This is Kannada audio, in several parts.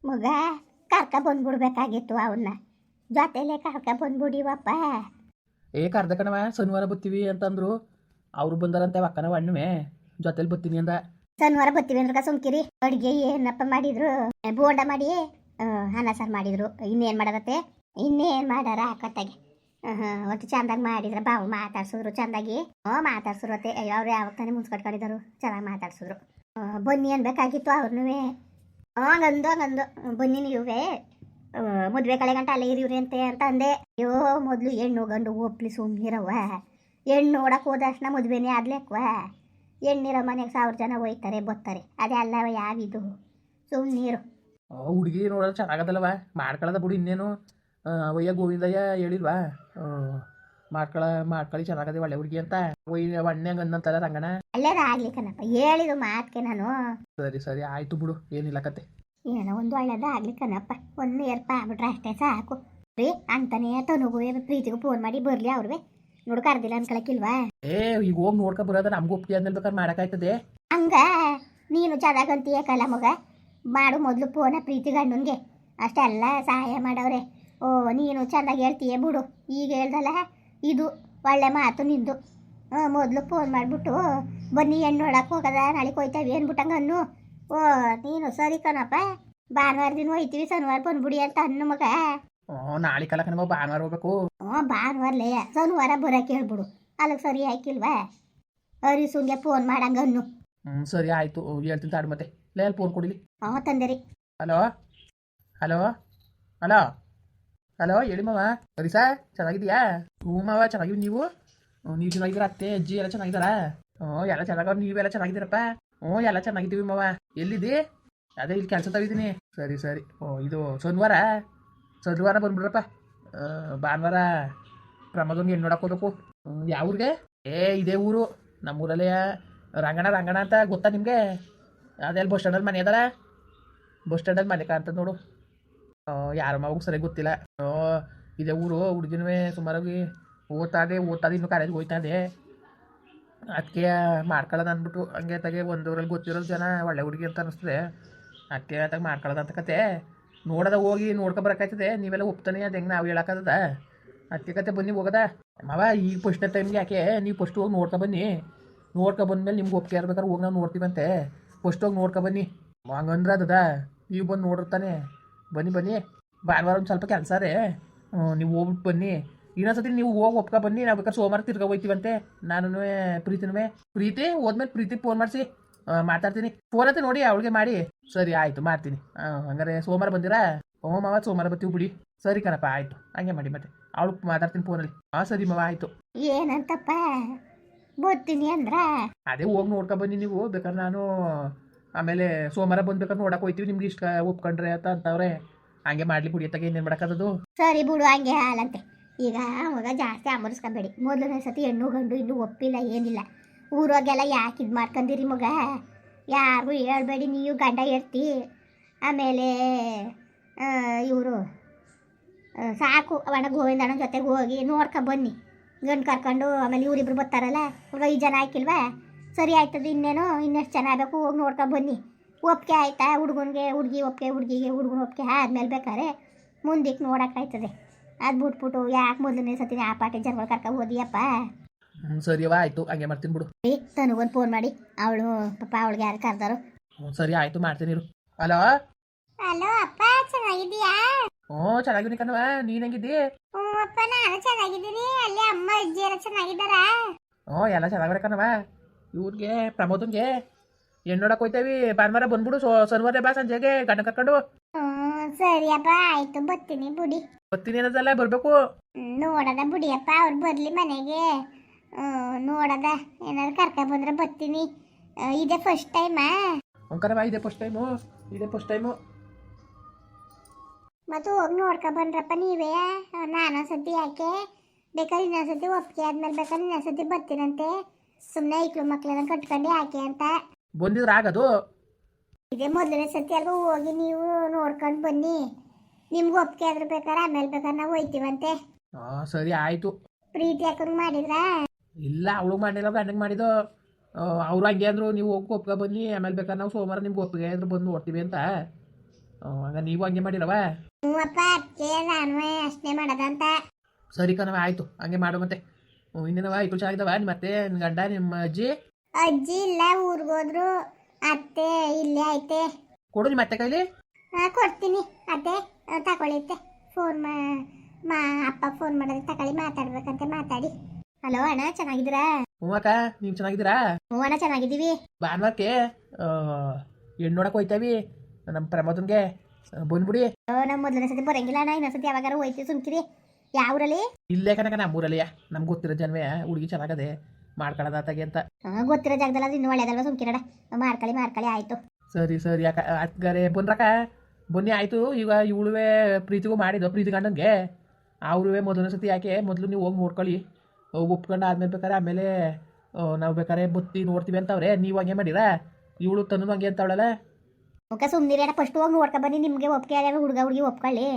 ಮಗ ಕರ್ಕ ಬಂದ್ಬಿಡ್ಬೇಕಾಗಿತ್ತು ಅವನ್ನ ಜೊತೆಲೆ ಕರ್ಕ ಬಂದ್ಬಿಡಿವಪ್ಪ. ಅರ್ಧ ಕಣವ ಶನಿವಾರ ಬತ್ತೀವಿ ಅಂತಂದ್ರು. ಅವರು ಬಂದಾರಂತೆ ಅಕ್ಕನ ಅಣ್ಣವೇ ಜೊತೆಲಿ ಬತ್ತೀನಿ ಅಂದ. ಶನಿವಾರ ಬರ್ತೀವಿ ಅಂದ್ರೆ ಸುಮ್ಕಿರಿ. ಅಡುಗೆ ಏನಪ್ಪ ಮಾಡಿದ್ರು? ಬೋಂಡ ಮಾಡಿ ಅನ್ನ ಸಾರು ಮಾಡಿದ್ರು. ಇನ್ನೇನು ಮಾಡೋದತ್ತೆ? ಇನ್ನೇನು ಮಾಡಾರ ಹಾಕತ್ತಾಗೆ ಒಟ್ಟು ಚಂದಾಗಿ ಮಾಡಿದ್ರೆ ಬಾವು ಮಾತಾಡ್ಸಿದ್ರು ಚಂದಾಗಿ. ಮಾತಾಡ್ಸಿದ್ರು ಅತ್ತೆ. ಅವ್ರು ಯಾವಾಗ ತಾನೇ ಮುನ್ಸ್ಕಟ್ಕೊಂಡಿದ್ರು, ಚೆನ್ನಾಗಿ ಮಾತಾಡ್ಸಿದ್ರು. ಬನ್ನಿ ಅನ್ಬೇಕಾಗಿತ್ತು ಅವ್ರನ್ನೂ. ಹಂಗಂದು ಬನ್ನಿ ನೀವೇ ಮದುವೆ ಕಳೆ ಗಂಟ ಅಲ್ಲೇ ಇರಿವ್ರಿ ಅಂತ ಅಂದೆ. ಅಯ್ಯೋ ಮೊದಲು ಹೆಣ್ಣು ಗಂಡು ಒಪ್ಲಿ ಸುಮ್ಮನಿರವ. ಹೆಣ್ಣು ನೋಡಕ್ಕೆ ಹೋದಷ್ಟು ಮದುವೆನೇ ಆಗ್ಲೇಕ್ವ. ಹೆಣ್ಣಿರೋ ಮನೆಗೆ 1000 ಜನ ಹೋಯ್ತಾರೆ ಬರ್ತಾರೆ, ಅದೇ ಅಲ್ಲವ ಯಾವಿದು ಸುಮ್ಮನೀರು. ಹುಡುಗಿ ನೋಡೋದು ಚೆನ್ನಾಗದಲ್ಲವ, ಮಾಡ್ಕೊಳ್ಳೋದ ಬಿಡು ಇನ್ನೇನು. ಒಯ್ಯ ಗೋವಿಂದಯ್ಯ ಹೇಳಿಲ್ವಾ ಮಾಡ್ಕೊಳ್ಳಿ ಚೆನ್ನಾಗದೆ ಒಳ್ಳೆ ಹುಡುಗಿ ಅಂತ. ಒಯ್ಯ ಒಣ್ಣೆ ಅಂದಂತಲ್ಲ ರಂಗಣ. ಒಳ್ಳೇದಾಗ್ಲಿ ಕಣಪ್ಪ, ಹೇಳಿದು ಮಾತ್ಗೆ ನಾನು. ಸರಿ ಆಯ್ತು ಬಿಡು, ಏನಿಲ್ಲ ಕತೆ. ಏನೋ ಒಂದು ಒಳ್ಳೇದಾಗ್ಲಿ ಕಣಪ್ಪ, ಒಂದು ಏರ್ಪ ಆಗ್ಬಿಟ್ರೆ ಅಷ್ಟೇ ಸಾಕು ರೀ. ಅಂತಾನೆ ತನಗೂ ಪ್ರೀತಿಗೂ ಫೋನ್ ಮಾಡಿ ಬರ್ಲಿ ಅವ್ರಿಗೆ. ನೋಡು ಕರ್ದಿಲ್ಲ ಅನ್ಕೊಳಕಿಲ್ವಾ? ಈಗ ಹೋಗಿ ನೋಡ್ಕೊ ಬರೋದ ನಮ್ಗೆ ಒಪ್ಪಿಗೆ ಆದ್ಮೇಲೆ ಬೇಕಾದ್ರೆ ಮಾಡೋಕ್ಕಾಯ್ತದೆ. ಹಂಗ ನೀನು ಚೆನ್ನಾಗಂತೀಯ ಕಲ ಮಗ. ಮಾಡು ಮೊದಲು ಫೋನ ಪ್ರೀತಿ ಗಂಡನ್ಗೆ, ಅಷ್ಟೆಲ್ಲ ಸಹಾಯ ಮಾಡವ್ರೆ. ನೀನು ಚೆಂದಾಗಿ ಹೇಳ್ತೀಯ ಬಿಡು. ಈಗ ಹೇಳ್ದಲ್ಲ ಇದು ಒಳ್ಳೆ ಮಾತು ನಿಂದು. ಮೊದಲು ಫೋನ್ ಮಾಡಿಬಿಟ್ಟು ಬನ್ನಿ ಹೆಣ್ಣು ನೋಡಕ್ಕೆ ಹೋಗದ, ನಾಳೆ ಹೋಯ್ತೇವೆ ಅನ್ಬಿಟ್ಟಂಗ ಅನ್ನು. ನೀನು ಸರಿ ಕಣಪ್ಪ, ಭಾನುವಾರ ದಿನ ಹೋಯ್ತೀವಿ, ಶನಿವಾರ ಬಂದ್ಬಿಡಿ ಅಂತ ಅನ್ನು ಮಗ. ನಾಳೆ ಕಾಲ ಕಣವ ಭಾನುವಾರ ಹೋಗ್ಬೇಕು. ಭಾನುವಾರಲೇ ಶನಿವಾರ ಬರೋಕೆ ಹೇಳ್ಬಿಡು, ಅಲ್ಲಿಗೆ ಸರಿ ಆಯ್ಕಿಲ್ವಾ? ಅರಿಸುನ್ಗೆ ಫೋನ್ ಮಾಡಂಗ ಅನ್ನು. ಸರಿ ಆಯ್ತು, ಹೇಳ್ತೀನಿ ತಾಡು ಮತ್ತೆ. ಲೇ ಫೋನ್ ಕೊಡಿಲಿ. ತಂದರಿ. ಹಲೋ ಹಲೋ ಹಲೋ ಹಲೋ ಹೇಳಿ ಮಾವ. ಸರಿ ಸಾ ಚೆನ್ನಾಗಿದೆಯಾ? ಹ್ಞೂ ಮಾವ ಚೆನ್ನಾಗಿವಿ. ನೀವು ಚೆನ್ನಾಗಿದ್ದೀರ? ಅತ್ತೆ ಅಜ್ಜಿ ಎಲ್ಲ ಚೆನ್ನಾಗಿದ್ದಾರಾ? ಎಲ್ಲ ಚೆನ್ನಾಗವ್ರು, ನೀವೆಲ್ಲ ಚೆನ್ನಾಗಿದ್ದೀರಪ್ಪ? ಎಲ್ಲ ಚೆನ್ನಾಗಿದ್ದೀವಿ ಮಾವ. ಎಲ್ಲಿದ್ದಿ? ಅದೇ ಇಲ್ಲಿ ಕೆಲಸ ತಗಿದ್ದೀನಿ. ಸರಿ ಇದು ಶನಿವಾರ ಬಂದ್ಬಿಡ್ರಪ್ಪ. ಭಾನುವಾರ ಪ್ರಮೋದನ್ಗೆ ಹೆಣ್ಣು ನೋಡಕ್ಕೆ ಹೋಗ್ಬೇಕು. ಯಾವ ಊರಿಗೆ? ಇದೇ ಊರು ನಮ್ಮೂರಲ್ಲೇ. ರಂಗಣ ಅಂತ ಗೊತ್ತಾ ನಿಮಗೆ? ಅದೆಲ್ಲ ಬಸ್ ಸ್ಟ್ಯಾಂಡಲ್ಲಿ ಮನೆ ಅದಲ್ಲ, ಬಸ್ ಸ್ಟ್ಯಾಂಡಲ್ಲಿ ಮನೆ ಕಾಣ್ತದೆ ನೋಡು. ಯಾರ ಮಾವು ಸರಿಯಾಗಿ ಗೊತ್ತಿಲ್ಲ. ಇದೇ ಊರು. ಹುಡುಗಿನೂ ಸುಮಾರಾಗಿ ಓದ್ತಾದೆ ಇನ್ನೂ ಕಾಲೇಜ್ಗೆ ಹೋಗ್ತಾದೆ. ಅದಕ್ಕೆ ಮಾಡ್ಕೊಳ್ಳೋದು ಅಂದ್ಬಿಟ್ಟು ಹಂಗೆ ತಗೆ ಒಂದೂರಲ್ಲಿ ಗೊತ್ತಿರೋದು ಜನ ಒಳ್ಳೆ ಹುಡುಗಿ ಅಂತ ಅನ್ನಿಸ್ತದೆ. ಅದಕ್ಕೆ ತಗ ಮಾಡ್ಕೊಳ್ಳೋದು ಅಂತ ಕತೆ. ಹೋಗಿ ನೋಡ್ಕೊಬರಕಾಯ್ತದೆ. ನೀವೆಲ್ಲ ಒಪ್ತಾನೆ ಅದು ಹೆಂಗೆ ನಾವು ಹೇಳೋಕ್ಕದ? ಅದಕ್ಕೆ ಕತೆ ಬನ್ನಿ ಹೋಗೋದ ಮಾವ. ಈಗ ಫಸ್ಟ್ನೇ ಟೈಮ್ಗೆ ಯಾಕೆ ನೀವು ಫಸ್ಟ್ ಹೋಗಿ ನೋಡ್ಕೊಬನ್ನಿ. ಬಂದಮೇಲೆ ನಿಮ್ಗೆ ಒಪ್ಪಿಗೆ ಇರ್ಬೇಕಾದ್ರೆ ಹೋಗಿ ನಾವು ನೋಡ್ತೀವಂತೆ. ಫಸ್ಟ್ ಹೋಗಿ ನೋಡ್ಕೊಬನ್ನಿ. ಹಂಗಂದ್ರೆ ಅದದ ನೀವು ಬಂದು ನೋಡಿರ್ತಾನೆ. ಬನ್ನಿ ಭಾನುವಾರ ಒಂದು ಸ್ವಲ್ಪ ಕೆಲಸ ರೇ. ನೀವು ಹೋಗ್ಬಿಟ್ಟು ಬನ್ನಿ. ಇನ್ನೊಂದ್ಸತಿ ನೀವು ಹೋಗಿ ಒಪ್ಕೊ ಬನ್ನಿ. ನಾವು ಬೇಕಾದ್ರೆ ಸೋಮವಾರ ತಿರ್ಗಾ ಹೋಗ್ತೀವಂತೆ. ನಾನು ಪ್ರೀತಿ ಹೋದ್ಮೇಲೆ ಪ್ರೀತಿಗೆ ಫೋನ್ ಮಾಡಿಸಿ ಮಾತಾಡ್ತೀನಿ. ಫೋನ್ ಅಂತ ನೋಡಿ ಅವಳಿಗೆ ಮಾಡಿ. ಸರಿ ಆಯಿತು ಮಾಡ್ತೀನಿ. ಹಂಗಾರೆ ಸೋಮವಾರ ಬಂದಿರಾ? ಮಾವ ಸೋಮವಾರ ಬರ್ತೀವಿ ಬಿಡಿ. ಸರಿ ಕಣಪ್ಪ ಆಯಿತು, ಹಂಗೆ ಮಾಡಿ ಮತ್ತೆ ಅವಳು ಮಾತಾಡ್ತೀನಿ ಫೋನಲ್ಲಿ. ಸರಿ ಮಾವ ಆಯಿತು. ಏನಂತಪ್ಪ ಬರ್ತೀನಿ ಅಂದ್ರ? ಅದೇ ಹೋಗಿ ನೋಡ್ಕೊ ಬನ್ನಿ ನೀವು ಬೇಕಾದ್ರೆ. ನಾನು ಆಮೇಲೆ ಸೋಮವಾರ ಬಂದ್ಬೇಕಾದ್ರೆ ನೋಡಕ್ಕೆ ಹೋಗ್ತೀವಿ. ನಿಮ್ಗೆ ಇಷ್ಟ ಒಪ್ಕೊಂಡ್ರೆ ಅಂತವ್ರೆ. ಹಂಗೆ ಮಾಡ್ಲಿ ಕುಡಿಯತ್ತಾಗೆ ಇನ್ನೇನು ಮಾಡೋಕ್ಕದು? ಸರಿ ಬಿಡು, ಹಂಗೆ ಹಾಲಂತೆ. ಈಗ ಮಗ ಜಾಸ್ತಿ ಅಮರ್ಸ್ಕೊಬೇಡಿ. ಮೊದಲನೇ ಸತಿ ಹೆಣ್ಣು ಗಂಡು ಇನ್ನೂ ಒಪ್ಪಿಲ್ಲ ಏನಿಲ್ಲ. ಊರಾಗೆಲ್ಲ ಯಾಕೆ ಇದು ಮಾಡ್ಕೊಂಡಿರಿ ಮಗ? ಯಾರಿಗೂ ಹೇಳ್ಬೇಡಿ. ನೀವು ಗಂಡ ಇರ್ತಿ. ಆಮೇಲೆ ಇವರು ಸಾಕು ಅವಣ್ಣ ಗೋವಿಂದಣ್ಣ ಜೊತೆಗೆ ಹೋಗಿ ಬನ್ನಿ. ಗಂಡು ಕರ್ಕೊಂಡು ಆಮೇಲೆ ಇವರಿಬ್ರು ಬರ್ತಾರಲ್ಲ, 5 ಜನ ಆಯ್ಕಿಲ್ವಾ? ಸರಿ ಆಯ್ತದೆ. ಇನ್ನೆಷ್ಟು ಜನ ಆಗಬೇಕು ಹೋಗಿ ಬನ್ನಿ. ಒಪ್ಪಿಗೆ ಆಯ್ತಾ ಹುಡುಗನಿಗೆ? ಹುಡುಗಿ ಒಪ್ಪಿಗೆ, ಹುಡುಗಿಗೆ ಹುಡುಗನ ಒಪ್ಪಿಗೆ ಆದ್ಮೇಲೆ ಬೇಕಾದ್ರೆ ಮುಂದಕ್ಕೆ ನೋಡೋಕ್ಕಾಯ್ತದೆ. ಅದು ಬಿಟ್ಬಿಟ್ಟು ಯಾಕೆ ಮೊದಲನೇ ಸತಿ ಆ ಪಾಟಿ ಜನಗಳು ಕರ್ಕೊಂಡು ಓದಿಯಪ್ಪ? ಸರಿಯವ ಆಯಿತು, ಹಂಗೆ ಮಾಡ್ತೀನಿ ಬಿಡು. ತನಗೊಂದು ಫೋನ್ ಮಾಡಿ. ಅವಳು ಪಾಪ ಅವಳಿಗೆ ಯಾರು ಕರ್ದಾರು? ಸರಿ ಆಯಿತು ಮಾಡ್ತೀನಿ ಇರು. ಹಲೋ ಅಪ್ಪ, ಚೆನ್ನಾಗಿದ್ದೀಯಾ? ಚೆನ್ನಾಗಿದ್ದೀನಿ ಕಣವ. ನೀನು ಹೆಂಗಿದ್ದಿ? ಅಪ್ಪ ನಾನು ಚೆನ್ನಾಗಿದ್ದೀನಿ. ಅಲ್ಲಿ ಅಮ್ಮ ಅಜ್ಜಿ ಎಲ್ಲ ಚೆನ್ನಾಗಿದ್ದಾರಾ? ಎಲ್ಲ ಚೆನ್ನಾಗಿರ ಕಣವ. ಇವ್ರಿಗೆ ಪ್ರಮೋದನ್ಗೆ ಹೆಣ್ಣು ನೋಡಕ್ಕೆ ಹೋಗ್ತೇವಿ. ಭಾನುವಾರ ಬಂದ್ಬಿಡು. ಶನಿವಾರ ಬಾ ಸಂಜೆಗೆ ಗಂಡ ಕರ್ಕೊಂಡು. ಸರಿ ಅಪ್ಪ ಆಯ್ತು, ಬರ್ತೀನಿ ಬುಡಿ. ಬರ್ತೀನಿ ಅನ್ನೋದಲ್ಲ, ಬರಬೇಕು. ನೋಡದ ಬುಡಿಯಪ್ಪ, ಅವ್ರು ಬರ್ಲಿ ಮನೆಗೆ. ನೋಡದ ಏನಾದ್ರು ಕರ್ಕೊಂಡು ಬಂದ್ರೆ ಬರ್ತೀನಿ. ಇದೇ ಫಸ್ಟ್ ಟೈಮಾ? ಕಣವ ಇದೇ ಫಸ್ಟ್ ಟೈಮು. ಮತ್ತು ಹೋಗಿ ನೋಡ್ಕೊಂಬನ್ರಪ್ಪ ನೀವೇ. ನಾನೊಂದ್ಸತಿ ಯಾಕೆ ಬೇಕಾದ್ರೆ ಇನ್ನೊಂದ್ಸತಿ ಒಪ್ಪಿಗೆ ಆದ್ಮೇಲೆ ಬೇಕಾದ್ರೆ ಇನ್ನೊಂದ್ಸತಿ ಬರ್ತೀನಂತೆ. ಸುಮ್ಮನೆ ಐಕ್ಳು ಮಕ್ಳನ್ನ ಕಟ್ಕೊಂಡು ಯಾಕೆ ಅಂತ ಬಂದಿದ್ರೆ ಆಗದು. ಇದೇ ಮೊದಲನೇ ಸತಿ ಅಲ್ವಾ, ಹೋಗಿ ನೀವು ನೋಡ್ಕೊಂಡು ಬನ್ನಿ. ನಿಮ್ಗೆ ಒಪ್ಪಿಗೆ ಆದ್ರೆ ಬೇಕಾದ್ರೆ ಆಮೇಲೆ ಬೇಕಾದ್ರೆ ನಾವು ಹೋಯ್ತೀವಂತೆ. ಸರಿ ಆಯಿತು. ಪ್ರೀತಿ ಯಾಕಂಗೆ ಮಾಡಿದ್ರಾ? ಇಲ್ಲ, ಅವಳು ಮಾಡಿಲ್ಲ, ಗಂಡಂಗೆ ಮಾಡಿದ್ದು. ಅವ್ರು ಹಂಗೆ ಅಂದರು, ನೀವು ಹೋಗಿ ಒಪ್ಕೊ ಬನ್ನಿ, ಆಮೇಲೆ ಬೇಕಾದ್ರೆ ನಾವು ಸೋಮವಾರ ನಿಮ್ಗೆ ಒಪ್ಪಿಗೆ ಆದ್ರೆ ಬಂದು ನೋಡ್ತೀವಿ ಅಂತ. ಹಂಗ ನೀವು ಹಂಗೆ ಮಾಡಿರವ. ಹ್ಞೂ ಅಪ್ಪ ಅದಕ್ಕೆ ನಾನು ಅಷ್ಟೇ ಮಾಡೋದಂತ. ಸರಿ ಕಣವ ಆಯಿತು ಹಂಗೆ ಮಾಡು ಮತ್ತೆ. ಇನ್ನೇನವ ಇಟ್ಟು ಚೆನ್ನಾಗಿದ್ದಾವ ನಿಮ್ಮ ಮತ್ತೆ ನಿನ್ನ ಗಂಡ ನಿಮ್ಮ ಅಜ್ಜಿ? ಅಜ್ಜಿ ಇಲ್ಲ ಊರಿಗೋದ್ರು, ಅತ್ತೆ ಇಲ್ಲೇ ಐತೆ. ಕೊಡು ನಿಮ್ಮ ಅತ್ತೆ ಕೈಲಿ. ಕೊಡ್ತೀನಿ ಅತ್ತೆ, ತಗೊಳ್ಳಿತ್ತೆ. ಫೋನ್ ಮಾ ಅಪ್ಪ ಫೋನ್ ಮಾಡೋದು ತಗೊಳ್ಳಿ, ಮಾತಾಡ್ಬೇಕಂತೆ ಮಾತಾಡಿ. ಹಲೋ ಅಣ್ಣ ಚೆನ್ನಾಗಿದ್ದೀರಾ? ಹ್ಞೂ ಅಕ್ಕ ನೀವು ಚೆನ್ನಾಗಿದ್ದೀರಾ? ಹ್ಞೂ ಅಣ್ಣ ಚೆನ್ನಾಗಿದ್ದೀವಿ. ಭಾನುವಾರಕ್ಕೆ ಹೆಣ್ಣು ನೋಡಕ್ಕೆ ಹೋಯ್ತಾವಿ ನಮ್ಮ ಪ್ರಮೋದನ್ಗೆ, ಬಂದ್ಬಿಡಿ. ನಮ್ಮ ಮೊದಲನೇ ಸತಿ ಬರಂಗಿಲ್ಲ ಅಣ್ಣ, ಇನ್ನೊಂದ್ಸತಿ ಯಾವಾಗಾರ ಹೋಯ್ತೀವಿ ಸುಮ್ಕಿರಿ. ಯಾವ ಊರಲ್ಲಿ? ಇಲ್ಲೇ ಕನಕ ನಮ್ಮೂರಲ್ಲಿಯ ನಮ್ಗೆ ಗೊತ್ತಿರೋ ಜನ್ವೇ ಹುಡುಗಿ ಚೆನ್ನಾಗದೆ ಮಾಡ್ಕೊಳ್ಳೋದಾತಾಗೆ ಅಂತ. ಗೊತ್ತಿರೋ ಜಾಗದಲ್ಲ, ಅದು ಇನ್ನೂ ಒಳ್ಳೇದಲ್ವ, ಸುಮ್ಕಿರಡ. ಮಾಡ್ಕೊಳ್ಳಿ ಆಯ್ತು. ಸರಿ ಸರಿ ಅಕ್ಕ ಅತ್ಗಾರೆ ಬಂದ್ರಕ್ಕ ಬನ್ನಿ ಆಯಿತು. ಈಗ ಇವಳುವೆ ಪ್ರೀತಿಗೂ ಮಾಡಿದ್ದು ಪ್ರೀತಿ ಗಂಡನ್ಗೆ, ಅವ್ರುವೆ ಮೊದಲನೇ ಸತಿ ಯಾಕೆ ಮೊದಲು ನೀವು ಹೋಗಿ ನೋಡ್ಕೊಳ್ಳಿ, ಒಪ್ಕೊಂಡು ಆದ್ಮೇಲೆ ಬೇಕಾರೆ ಆಮೇಲೆ ನಾವು ಬೇಕಾರೆ ಬತ್ತಿ ನೋಡ್ತೀವಿ ಅಂತವ್ರೆ. ನೀವು ಹಂಗೆ ಮಾಡಿರ, ಇವಳು ತನ್ನೂ ಹಂಗೆ ಅಂತವಳಲ್ಲ. ಓಕೆ ಸುಮ್ಮನಿರಿ ಅಣ್ಣ, ಫಸ್ಟ್ ಹೋಗಿ ನೋಡ್ಕೊ ಬನ್ನಿ. ನಿಮಗೆ ಒಪ್ಪಿಗೆ ಯಾರು ಹುಡುಗ ಹುಡುಗಿ ಒಪ್ಕೊಳ್ಳಿ,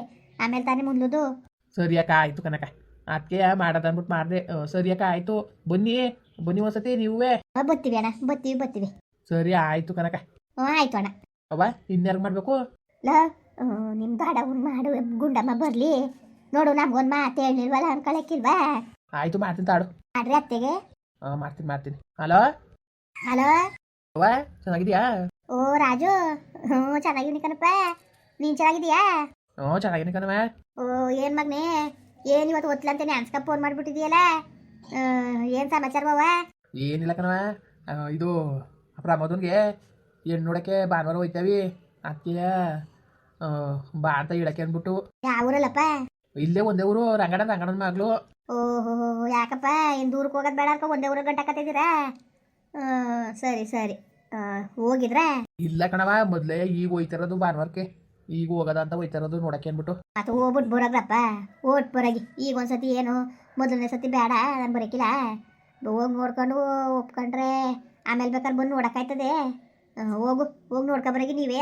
ಆಮೇಲೆ ತಾನೇ ಮುಂದದು. ಸರಿ ಅಕ್ಕ ಆಯಿತು ಕನಕ, ಅದಕ್ಕೆ ಮಾಡೋದು ಅಂದ್ಬಿಟ್ಟು ಮಾಡಿದೆ. ಸರಿ ಅಕ್ಕ ಆಯಿತು, ಬನ್ನಿ ಬನ್ನಿ ಒಂದ್ಸತಿ ನೀವೇ. ಬರ್ತೀವಿ ಅಣ್ಣ, ಬರ್ತೀವಿ. ಸರಿ ಆಯಿತು ಕನಕ. ಆಯ್ತು ಅಣ್ಣ. ಅವ್ವ ಇನ್ಯಾರು ಮಾಡಬೇಕು? ನಿಮ್ಮ ದಾಡ ಮಾಡು ಗುಂಡಮ್ಮ ಬರಲಿ ನೋಡು, ನಮ್ಗೊಂದು ಮಾತು ಹೇಳಿಲ್ವಲ್ಲ ಅನ್ಕೊಳಕ್ಕಿಲ್ವಾ? ಆಯಿತು ಮಾಡ್ತೀನಿ ತಾಡು. ಮಾಡ್ರಿ ಅತ್ತೆಗೆ. ಮಾಡ್ತೀನಿ. ಹಲೋ ಅವ್ವ ಚೆನ್ನಾಗಿದ್ಯಾ? ಓ ರಾಜು, ಚೆನ್ನಾಗಿದ್ದೀನಿ ಕಣಪ್ಪ, ನೀನು ಚೆನ್ನಾಗಿದೀಯಾ? ಚೆನ್ನಾಗಿದ್ದೀನಿ ಕಣವ. ಓ ಏನು ಮಗನೇ, ಏನು ಇವತ್ತು ಒತ್ಲಂತೇನೆ ಅನ್ಸ್ಕ ಫೋನ್ ಮಾಡಿಬಿಟ್ಟಿದೆಯಲ್ಲ, ಏನು ಸಮಾಚಾರ ಬಾವ? ಏನಿಲ್ಲ ಕಣವ, ಇದು ಪ್ರಮೋದನ್ಗೆ ಹೆಣ್ಣು ನೋಡೋಕ್ಕೆ ಭಾನುವಾರ ಹೋಯ್ತಾವಿ. ಅದಕ್ಕೆ ಬಾ ಅಂತ ಹೇಳಕ್ಕೆ ಅಂದ್ಬಿಟ್ಟು. ಯಾವ ಊರಲ್ಲಪ್ಪ? ಇಲ್ಲೇ ಒಂದೇ ಊರು, ರಂಗಣ್ಣನ ಮಗಳು. ಓಹೋ ಯಾಕಪ್ಪ, ಏನು ದೂರಕ್ಕೆ ಹೋಗೋದು ಬೇಡ ಅನ್ಕೊ ಒಂದೇ ಊರಿಗೆ ಗಂಟಾಕತ್ತಿದ್ದೀರಾ? ಸರಿ ಹೋಗಿದ್ರಾ? ಇಲ್ಲ ಕಣವ, ಮೊದಲೇ ಈಗ ಹೋಯ್ತಿರೋದು ಭಾನುವಾರಕ್ಕೆ, ಈಗ ಹೋಗೋದ ಅಂತ ಹೋಯ್ತಿರೋದು ನೋಡಕ್ಕೆ ಅಂದ್ಬಿಟ್ಟು. ಅದು ಹೋಗ್ಬಿಟ್ಟು ಬರೋದಪ್ಪ, ಓಟ್ ಬರೋಗಿ. ಈಗ ಒಂದ್ಸತಿ ಏನು ಮೊದಲನೇ ಸತಿ ಬೇಡ, ನಾನು ಬರೋಕಿಲ್ಲ. ಹೋಗಿ ನೋಡ್ಕೊಂಡು ಒಪ್ಕೊಂಡ್ರೆ ಆಮೇಲೆ ಬೇಕಾದ್ರೆ ಬಂದು ನೋಡೋಕ್ಕಾಯ್ತದೆ. ಹೋಗಿ ನೋಡ್ಕೊಬರೋಗಿ ನೀವೇ.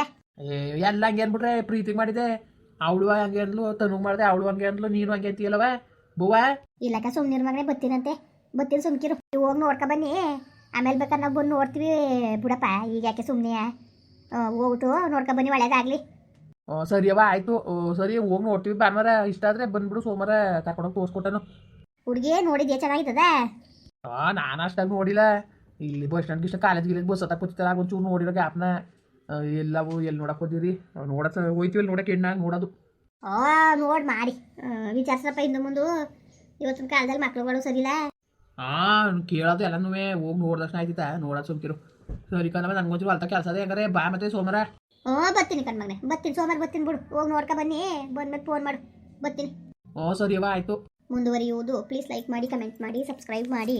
ಎಲ್ಲ ಹಂಗೆ ಅಂದ್ಬಿಟ್ರೆ ಪ್ರೀತಿಗೆ ಮಾಡಿದೆ, ಅವಳು ಹಂಗೆ ಅಂದ್ಲು, ತನು ಮಾಡಿದೆ ಅವಳು ಹಂಗೆ ಅಂದ್ಲು, ನೀನು ಹಂಗೆ ಅಂತೀಯಲ್ಲವ ಬವ್ವ. ಇಲ್ಲಕ್ಕ ಸುಮ್ಮನಿರ ಮಗನೇ, ಬತ್ತೀನಿ ಸುಮ್ಕಿರು. ಹೋಗಿ ನೋಡ್ಕೊ ಬನ್ನಿ, ಆಮೇಲೆ ಬೇಕಾದ್ರೆ ನಾವು ಬಂದು ನೋಡ್ತೀವಿ ಬಿಡಪ್ಪ. ಈಗ ಯಾಕೆ ಸುಮ್ಮನೆ, ಹೋಗ್ಬಿಟ್ಟು ನೋಡ್ಕೊ ಬನ್ನಿ, ಒಳ್ಳೇದಾಗಲಿ. ಸರಿಯವ ಆಯಿತು. ಸರಿ ಹೋಗಿ ನೋಡ್ತೀವಿ ಭಾನುವಾರ, ಇಷ್ಟ ಆದರೆ ಬಂದ್ಬಿಡು ಸೋಮವಾರ ಕರ್ಕೊಂಡೋಗಿ ತೋರಿಸ್ಕೊಟ್ಟನು. ಹುಡುಗಿ ನೋಡಿದ್ಯಾ ಚೆನ್ನಾಗಿದ್ದದ? ನಾನು ಅಷ್ಟಾಗಿ ನೋಡಿಲ್ಲ, ಇಲ್ಲಿ ಬಸ್ ಸ್ಟ್ಯಾಂಡ್ ಗಿಷ್ಟ ಕಾಲೇಜ್ಗೆ ಬಸ್ ಹತ್ತ ಕೂತಿರ್ತಾರೆ, ಒಂಚೂರು ನೋಡಿರೋ ಗ್ಯಾಪ್ನ ಎಲ್ಲವು ಎಲ್ಲಿ ನೋಡಕ್ಕೆ ಹೋದಿರಿ, ನೋಡಕ್ಕೆ ಹೋಯ್ತೀವಿ ನೋಡಕ್ಕೆ ಹೆಣ್ಣಾಗಿ ನೋಡೋದು. ನೋಡಿ ಮಾಡಿ ವಿಚಾರಿಸಪ್ಪ ಹಿಂದೆ ಮುಂದೆ. ಇವತ್ತಿನ ಕಾಲದಲ್ಲಿ ಮಕ್ಳುಗಳು ಸರಿಲ್ಲ. ಕೇಳೋದು ಎಲ್ಲನೂ ಹೋಗಿ ನೋಡ್ದಕ್ಷಣ ಆಯ್ತಿತ್ತ, ನೋಡೋದು ಸುಮ್ಕಿರು. ಸರಿ ಕಣವ, ನನಗೊಂಚೂರು ಹೊಲ್ತ ಕೆಲಸ ಅದೇ, ಹಂಗಾರೆ ಬಾ ಮತ್ತೆ ಸೋಮವಾರ. ಬರ್ತೀನಿ ಕಣ್ಮಗನೆ, ಸೋಮವಾರ ಬರ್ತೀನಿ ಬಿಡು. ಹೋಗಿ ನೋಡ್ಕೊ ಬನ್ನಿ, ಬಂದ್ಮೇಲೆ ಫೋನ್ ಮಾಡು, ಬರ್ತೀನಿ. ಸರಿಯವ ಆಯಿತು. ಮುಂದುವರಿಯುವುದು ಪ್ಲೀಸ್ ಲೈಕ್ ಮಾಡಿ, ಕಮೆಂಟ್ ಮಾಡಿ, ಸಬ್ಸ್ಕ್ರೈಬ್ ಮಾಡಿ.